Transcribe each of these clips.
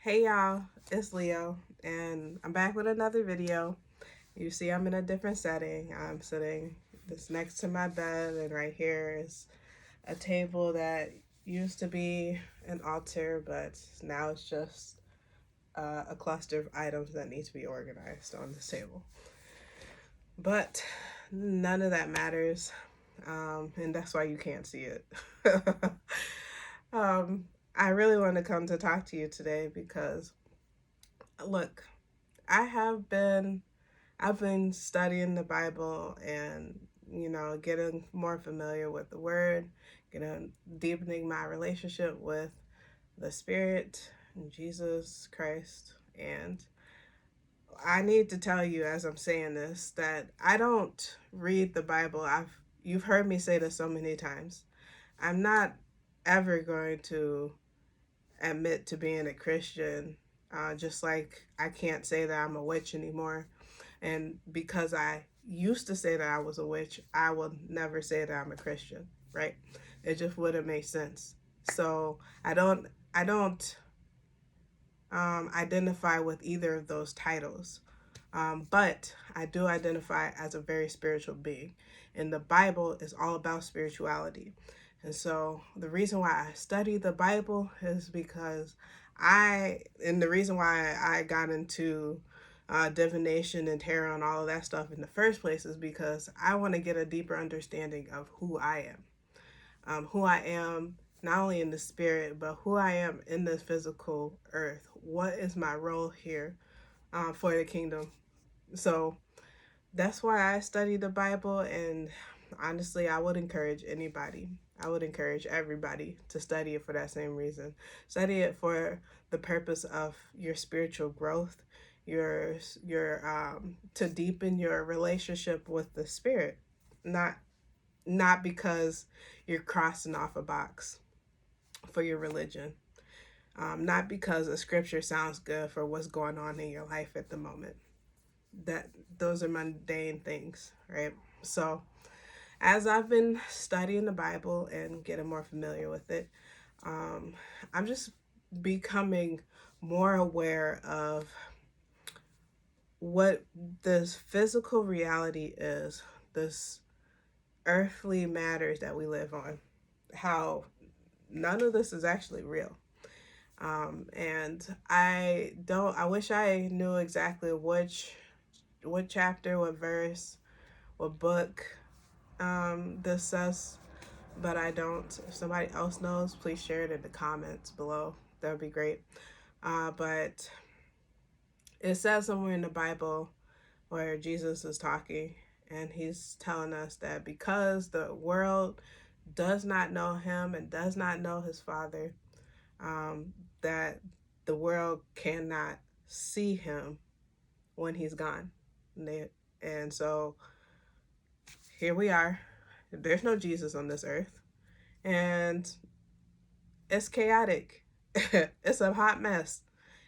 Hey y'all, it's Leo, and I'm back with another video. You see, I'm in a different setting. I'm sitting this next to my bed, and right here is a table that used to be an altar, but now it's just a cluster of items that need to be organized on this table. But none of that matters, and that's why you can't see it. um, I really want to come to talk to you today because, look, I have been I've been studying the Bible and getting more familiar with the word, deepening my relationship with the Spirit and Jesus Christ. And I need to tell you as I'm saying this that I don't read the Bible. You've heard me say this so many times. I'm not ever going to admit to being a Christian. Just like I can't say that I'm a witch anymore. And because I used to say that I was a witch, I will never say that I'm a Christian, right? It just wouldn't make sense. So I don't identify with either of those titles. But I do identify as a very spiritual being. And the Bible is all about spirituality. And so the reason why I study the Bible is because and the reason why I got into divination and tarot and all of that stuff in the first place is because I want to get a deeper understanding of who I am. Who I am not only in the spirit, but who I am in this physical earth. What is my role here for the kingdom? So that's why I study the Bible, and honestly, I would encourage everybody to study it for that same reason. Study it for the purpose of your spiritual growth, your to deepen your relationship with the Spirit, not not because you're crossing off a box for your religion. Not because a scripture sounds good for what's going on in your life at the moment. That those are mundane things, right? So as I've been studying the Bible and getting more familiar with it, um, I'm just becoming more aware of what this physical reality is, this earthly matters that we live on, how none of this is actually real. And I wish I knew exactly what chapter, what verse, what book this says, but I don't. If somebody else knows, please share it in the comments below. That would be great. But it says somewhere in the Bible where Jesus is talking and he's telling us that because the world does not know him and does not know his Father, that the world cannot see him when he's gone. And so here we are. There's no Jesus on this earth. And it's chaotic. It's a hot mess.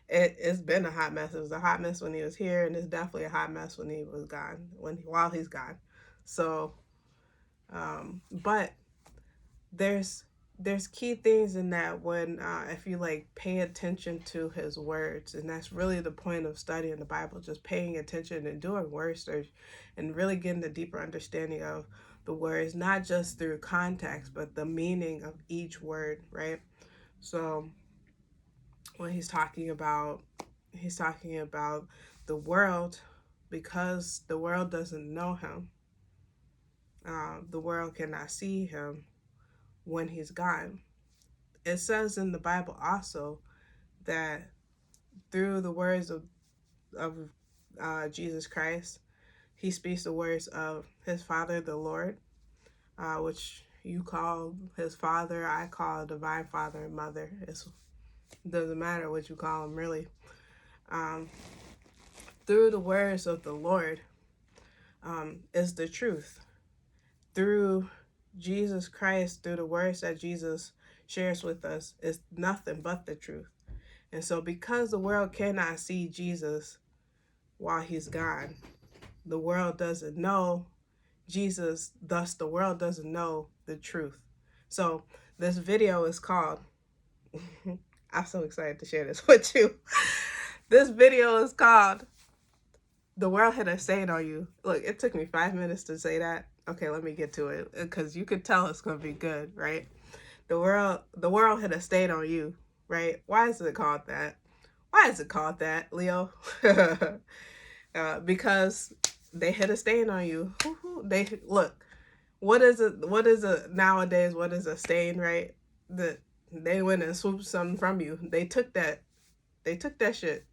It's been a hot mess. It was a hot mess when he was here, and it's definitely a hot mess when he was gone. While he's gone, so but there's key things in that when if you like pay attention to his words, and that's really the point of studying the Bible, just paying attention and doing word search and really getting a deeper understanding of the words, not just through context but the meaning of each word, right? So when he's talking about the world, because the world doesn't know him, the world cannot see him when he's gone. It says in the Bible also that through the words of Jesus Christ, he speaks the words of his Father, the Lord, which you call his Father, I call Divine Father and Mother. It doesn't matter what you call him, really. Um, through the words of the Lord is the truth. Through Jesus Christ, through the words that Jesus shares with us, is nothing but the truth. And so, because the world cannot see Jesus while he's gone, the world doesn't know Jesus, thus, the world doesn't know the truth. So, this video is called I'm so excited to share this with you. This video is called "The World Had a Stain on You." Look, it took me 5 minutes to say that. Okay, let me get to it, because you could tell it's gonna be good, right? The world had a stain on you, right? Why is it called that? Why is it called that, Leo? Because they hit a stain on you. They look. What is it? What is a nowadays? What is a stain, right? That they went and swooped something from you. They took that. They took that shit.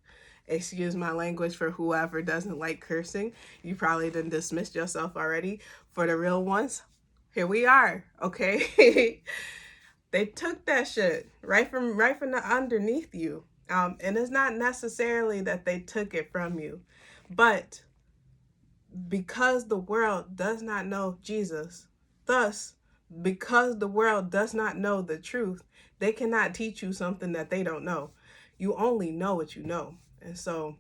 Excuse my language for whoever doesn't like cursing. You probably didn't dismiss yourself already. For the real ones, here we are. Okay. They took that shit right from the underneath you. And it's not necessarily that they took it from you, but because the world does not know Jesus, thus, because the world does not know the truth, they cannot teach you something that they don't know. You only know what you know. And so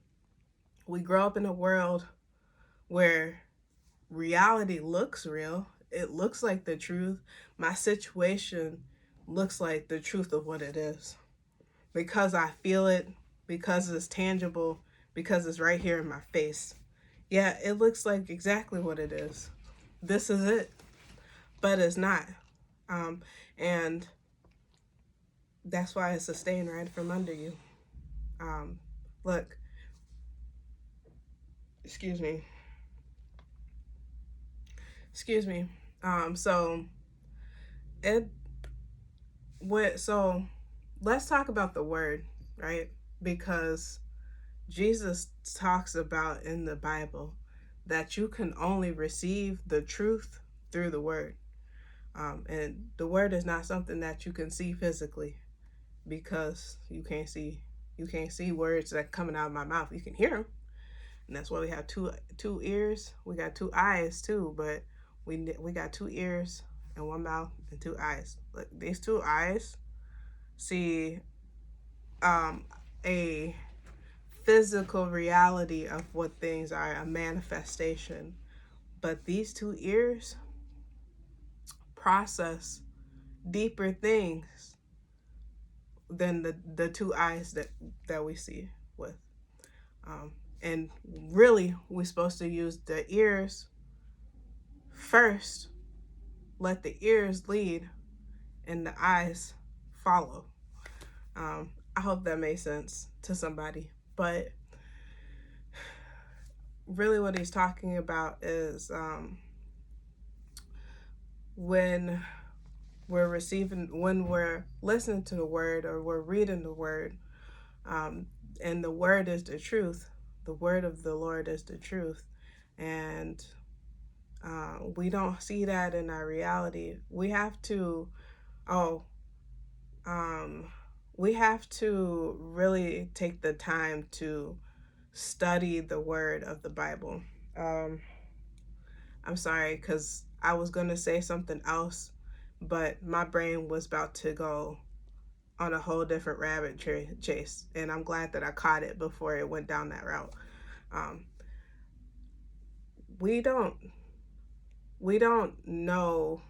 we grow up in a world where reality looks real. It looks like the truth. My situation looks like the truth of what it is. Because I feel it, because it's tangible, because it's right here in my face. Yeah, it looks like exactly what it is. This is it. But it's not. And that's why it's a stain right from under you. Look, excuse me. So it so let's talk about the word, right? Because Jesus talks about in the Bible that you can only receive the truth through the word. And the word is not something that you can see physically, because you can't see words that coming out of my mouth. You can hear them, and that's why we have two ears. We got two eyes too, but we got 2 ears and 1 mouth and 2 eyes. Look, these 2 eyes see a physical reality of what things are, a manifestation, but these 2 ears process deeper things than the 2 eyes that we see with. And really, we're supposed to use the ears first, let the ears lead, and the eyes follow. I hope that made sense to somebody. But really what he's talking about is when we're listening to the word, or we're reading the word, and the word is the truth. The word of the Lord is the truth. And we don't see that in our reality. We have to really take the time to study the word of the Bible. I'm sorry, because I was going to say something else, but my brain was about to go on a whole different rabbit chase, and I'm glad that I caught it before it went down that route. We don't know.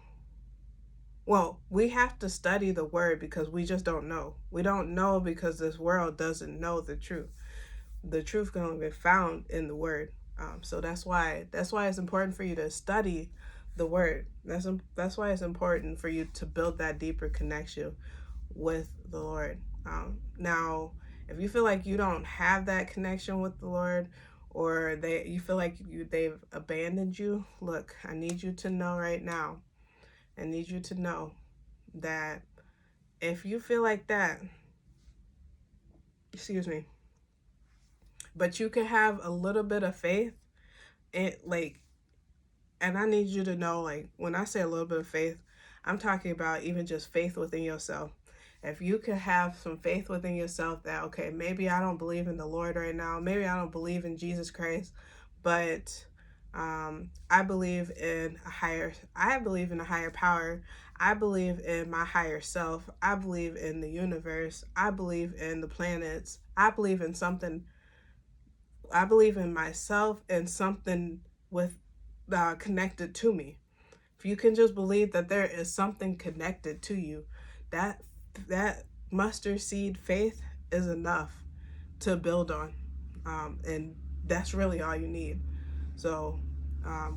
Well, we have to study the word because we just don't know. We don't know because this world doesn't know the truth. The truth can only be found in the word. So that's why it's important for you to study the word. That's why it's important for you to build that deeper connection with the Lord. Now, if you feel like you don't have that connection with the Lord, or you feel like they've abandoned you, look, I need you to know right now. I need you to know that if you feel like that, excuse me, but you can have a little bit of faith, and I need you to know, when I say a little bit of faith, I'm talking about even just faith within yourself. If you can have some faith within yourself that, okay, maybe I don't believe in the Lord right now, maybe I don't believe in Jesus Christ, but I believe in a higher power. I believe in my higher self. I believe in the universe. I believe in the planets. I believe in something. I believe in myself and something with connected to me. If you can just believe that there is something connected to you, that mustard seed faith is enough to build on. And that's really all you need. So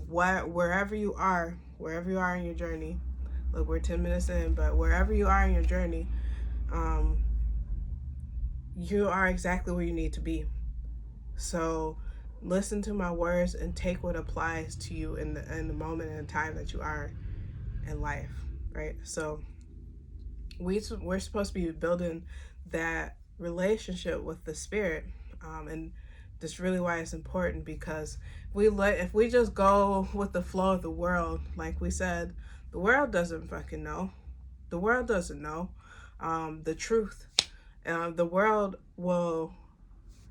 wherever you are in your journey, look, we're 10 minutes in, but wherever you are in your journey, you are exactly where you need to be. So listen to my words and take what applies to you in the moment and time that you are in life, right? So we're supposed to be building that relationship with the Spirit, and that's really why it's important, because if we just go with the flow of the world, like we said, the world doesn't fucking know. The world doesn't know the truth. The world will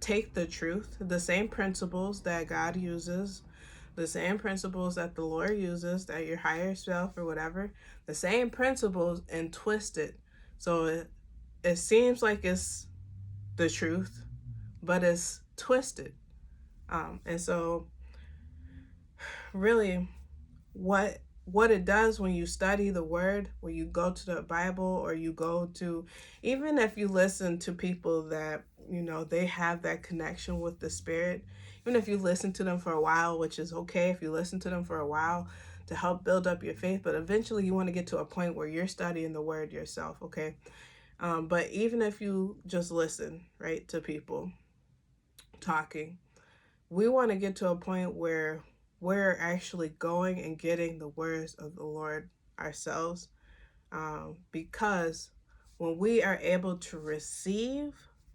take the truth, the same principles that God uses, the same principles that the Lord uses, that your higher self or whatever, the same principles, and twist it. So it seems like it's the truth, but it's twisted. And so really what it does when you study the word, when you go to the Bible, or you go to, even if you listen to people that, they have that connection with the Spirit, even if you listen to them for a while, which is okay if you listen to them for a while to help build up your faith, but eventually you want to get to a point where you're studying the word yourself, okay? But even if you just listen, right, to people talking, we want to get to a point where we're actually going and getting the words of the Lord ourselves, because when we are able to receive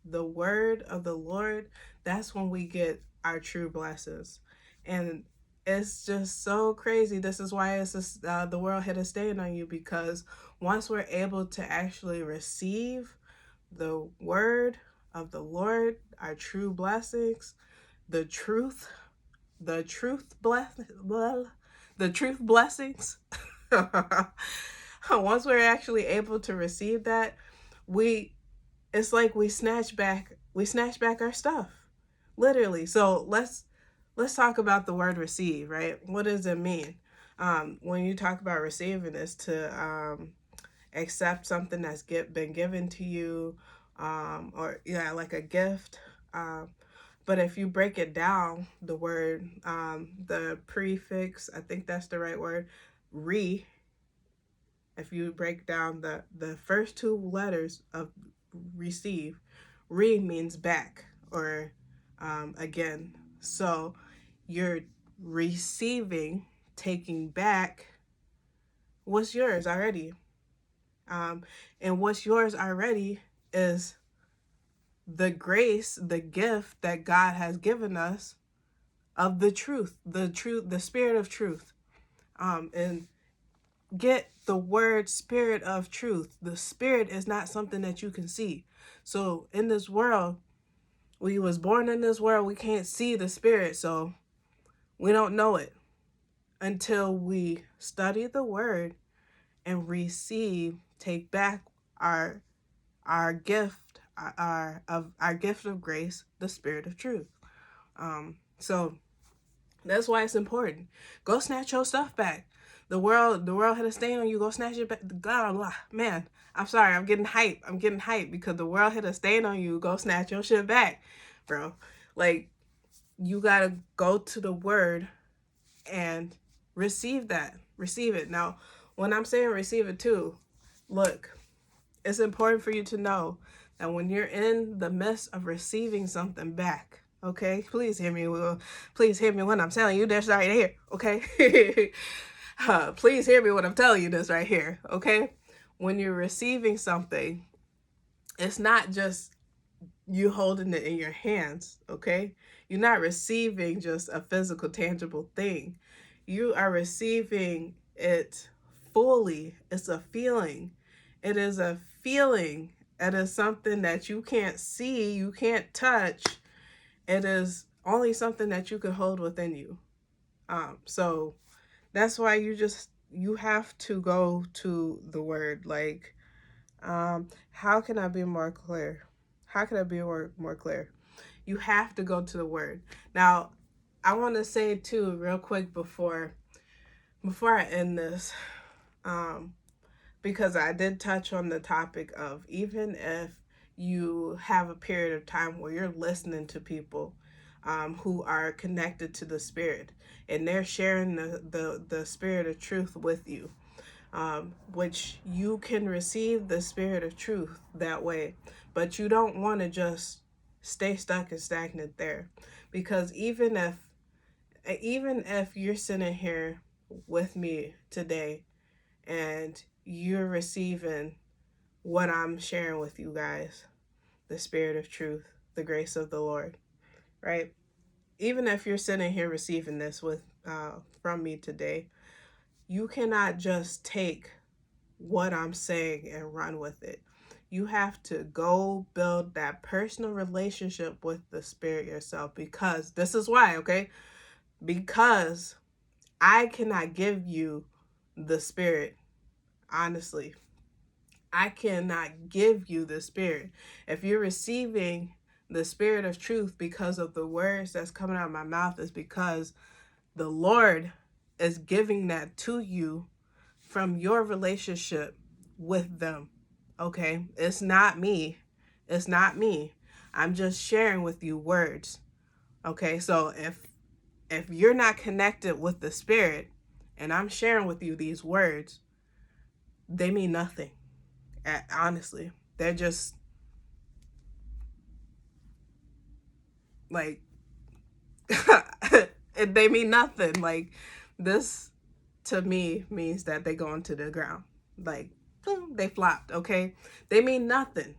the word of the Lord, that's when we get our true blessings. And it's just so crazy. This is why it's just, the world hit a stain on you, because once we're able to actually receive the word of the Lord, our true blessings, the truth blessings. Once we're actually able to receive that, it's like we snatch back our stuff, literally. So let's talk about the word receive, right? What does it mean? When you talk about receiving, is to accept something that's been given to you, or like a gift. But if you break it down, the word, the prefix, I think that's the right word, if you break down the first two letters of receive, means back, or again. So you're receiving, taking back what's yours already. And what's yours already is the grace, the gift that God has given us of the truth, the Spirit of truth. And get the word Spirit of truth. The Spirit is not something that you can see. So in this world, we was born in this world, we can't see the Spirit, so we don't know it until we study the word and take back our gift, our gift of grace, the Spirit of truth. So that's why it's important. Go snatch your stuff back. The world had a stain on you. Go snatch it back. Blah, blah. Man, I'm sorry. I'm getting hype because the world had a stain on you. Go snatch your shit back, bro. Like, you gotta go to the word and receive that. Receive it. Now, when I'm saying receive it too, look, it's important for you to know that when you're in the midst of receiving something back, okay? Please hear me. Please hear me when I'm telling you this right here, okay? Please hear me when I'm telling you this right here, okay? When you're receiving something, it's not just you holding it in your hands, okay? You're not receiving just a physical, tangible thing. You are receiving it fully. It's a feeling. It is a feeling. It is something that you can't see, you can't touch. It is only something that you can hold within you. So that's why you have to go to the word. Like, how can I be more clear? How can I be more clear? You have to go to the word. Now, I want to say too, real quick, before I end this, because I did touch on the topic of, even if you have a period of time where you're listening to people who are connected to the Spirit, and they're sharing the Spirit of truth with you, which you can receive the Spirit of truth that way, but you don't want to just stay stuck and stagnant there, because even if you're sitting here with me today and you're receiving what I'm sharing with you guys, the Spirit of truth, the grace of the Lord, right? Even if you're sitting here receiving this from me today, you cannot just take what I'm saying and run with it. You have to go build that personal relationship with the Spirit yourself, because this is why, okay? Because I cannot give you the Spirit, honestly. I cannot give you the Spirit. If you're receiving the Spirit of truth because of the words that's coming out of my mouth, is because the Lord is giving that to you from your relationship with them. Okay? It's not me. It's not me. I'm just sharing with you words. Okay? So if you're not connected with the Spirit and I'm sharing with you these words, they mean nothing. Honestly, they're just like they mean nothing. Like, this to me means that they go into the ground, like boom, they flopped. Okay, they mean nothing.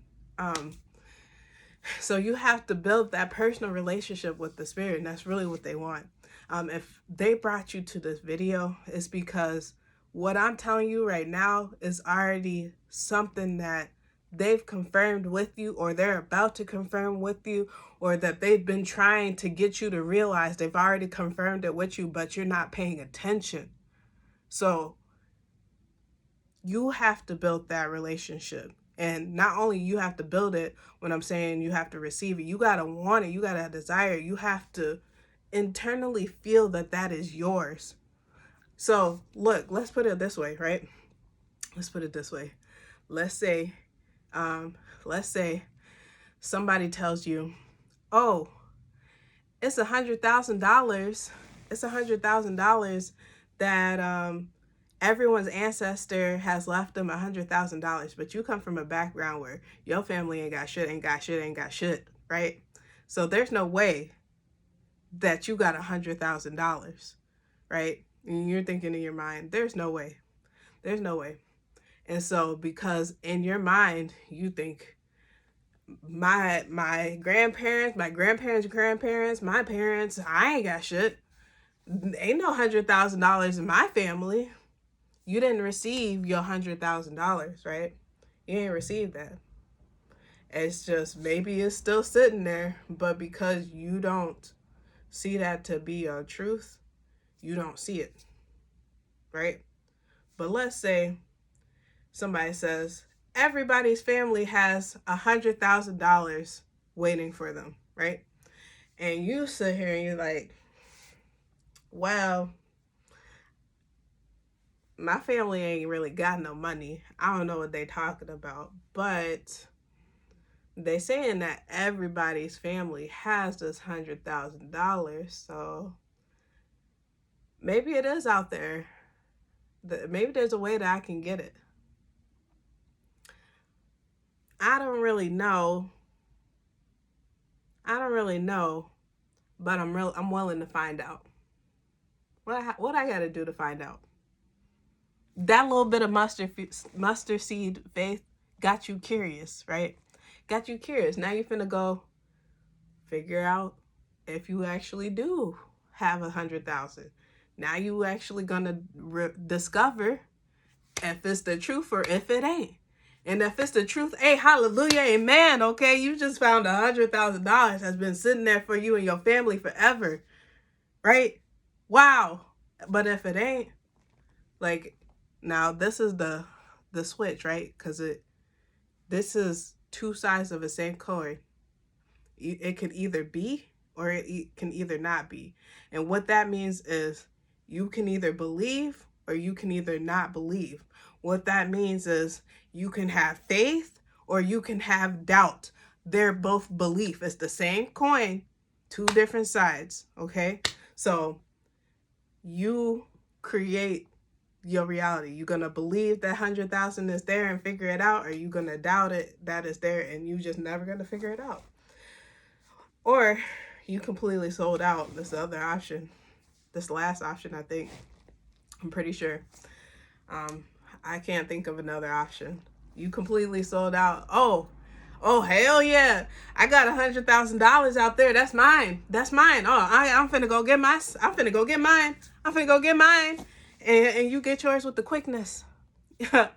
So you have to build that personal relationship with the Spirit, and that's really what they want. If they brought you to this video, it's because what I'm telling you right now is already something that they've confirmed with you, or they're about to confirm with you, or that they've been trying to get you to realize. They've already confirmed it with you, but you're not paying attention. So you have to build that relationship. And not only you have to build it, when I'm saying you have to receive it, you got to want it, you got to desire it, you have to internally feel that that is yours. So look, let's put it this way, right? Let's put it this way. Let's say somebody tells you, oh, it's $100,000. It's $100,000 that everyone's ancestor has left them $100,000, but you come from a background where your family ain't got shit, right? So there's no way that you got $100,000, right? And you're thinking in your mind, there's no way. And so, because in your mind you think, my grandparents, my grandparents, my parents, I ain't got shit. Ain't no $100,000 in my family. You didn't receive your $100,000, right? You didn't receive that. It's just, maybe it's still sitting there, but because you don't see that to be a truth, you don't see it, right? But let's say somebody says everybody's family has $100,000 waiting for them, right? And you sit here and you're like, well, my family ain't really got no money. I don't know what they talking about, but they saying that everybody's family has this $100,000, so maybe it is out there. Maybe there's a way that I can get it. I don't really know, but I'm willing to find out. What I got to do to find out? That little bit of mustard seed faith got you curious, right? Got you curious. Now you're finna go figure out if you actually do have 100,000. Now you actually gonna discover if it's the truth or if it ain't. And if it's the truth, hey, hallelujah, amen. Okay, you just found $100,000 has been sitting there for you and your family forever, right? Wow. But if it ain't, like, now this is the switch, right? Because this is two sides of the same coin. It can either be or it can either not be. And what that means is you can either believe or you can either not believe. What that means is you can have faith or you can have doubt. They're both belief. It's the same coin, two different sides, okay? So you create your reality. You're going to believe that 100,000 is there and figure it out, or you're going to doubt it that it's there and you just never going to figure it out. Or you completely sold out. This other option. This last option, I think. I'm pretty sure. I can't think of another option. You completely sold out. Oh, hell yeah. I got $100,000 out there. That's mine. That's mine. Oh, I'm finna go get my, I'm finna go get mine. I'm finna go get mine. And you get yours with the quickness.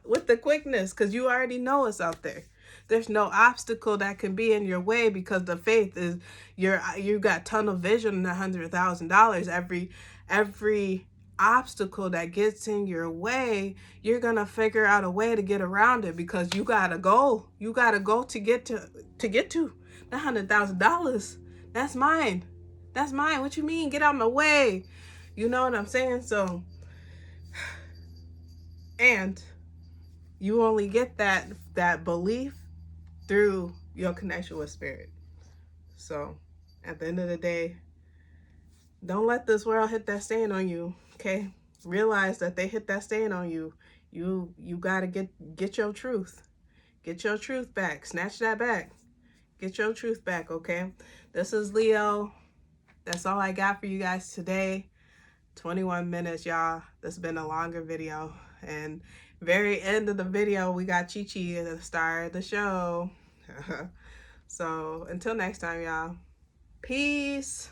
With the quickness, because you already know it's out there. There's no obstacle that can be in your way, because the faith is you got tunnel vision. $100,000. Every obstacle that gets in your way, you're gonna figure out a way to get around it, because you got a goal. You got a goal to get to that $100,000. That's mine. That's mine. What you mean? Get out of my way. You know what I'm saying? So, and you only get that belief through your connection with spirit. So at the end of the day, don't let this world hit that stain on you. Okay? Realize that they hit that stain on you. You gotta get your truth. Get your truth back. Snatch that back. Get your truth back, okay? This is Leo. That's all I got for you guys today. 21 minutes, y'all. This has been a longer video. And very end of the video, we got Chi Chi, the star of the show. So until next time, y'all. Peace.